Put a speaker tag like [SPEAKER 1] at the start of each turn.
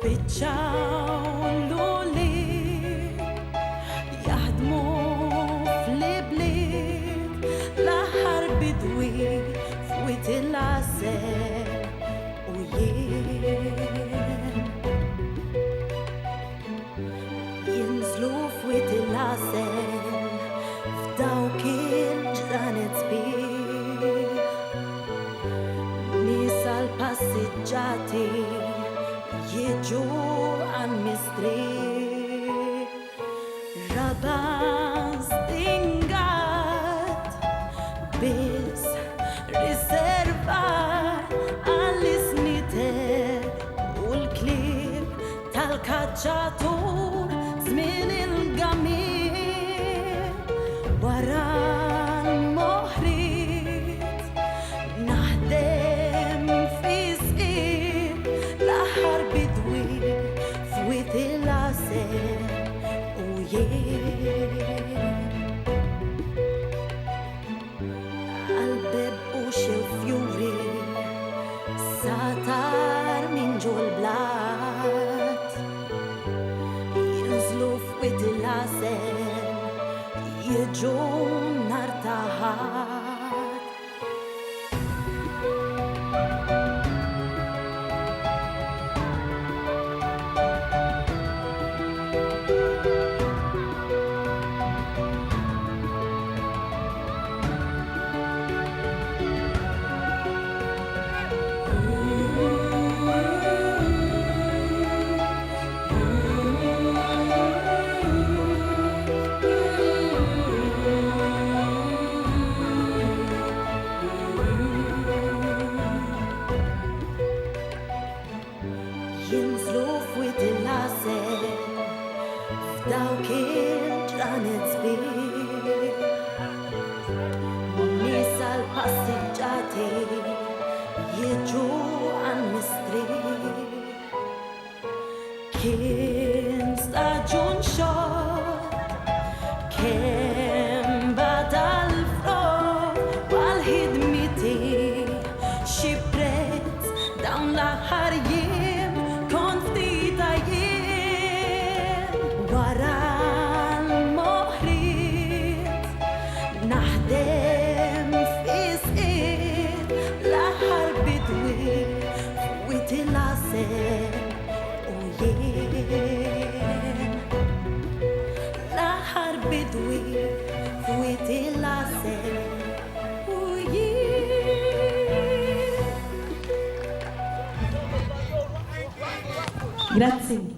[SPEAKER 1] spiċċaw l-uliet jaħdmu fl-ibliet l-aħħar bidwi f'wiet il-għasel u jien jinżlu f'wiet il-għasel f'dawk il-ġranet sbieħ nies għall-passiġġati jiġu għal-mistrieħ raba stingat biss riservat għall-isnitek u l-klieb tal-kaċċatur żmien il-gamir wara l-moħħriet naħdem fi sqib l-aħħar bidwi f'wiet il-għasel u jien għall-beb u xi fjuri satar minn ġu l-blat jinżlu f'wiet il-għasel jiġu nhar ta' ħadd jinżlu f'wiet il-għasel f'dawk il-ġranet sbieħ nies għall-passiġġati jiġu għall-mistrieħ kien staġun xogħol kemm bada l-frott għall-ħidmiti xi prezz dawn l-aħħar jiem kont fdita jien wara l-moħħriet naħdem fi sqib l-aħħar bidwi f'wiet il-għasel u jien l-aħħar bidwi f'wiet il-għasel u jien.
[SPEAKER 2] Grazie.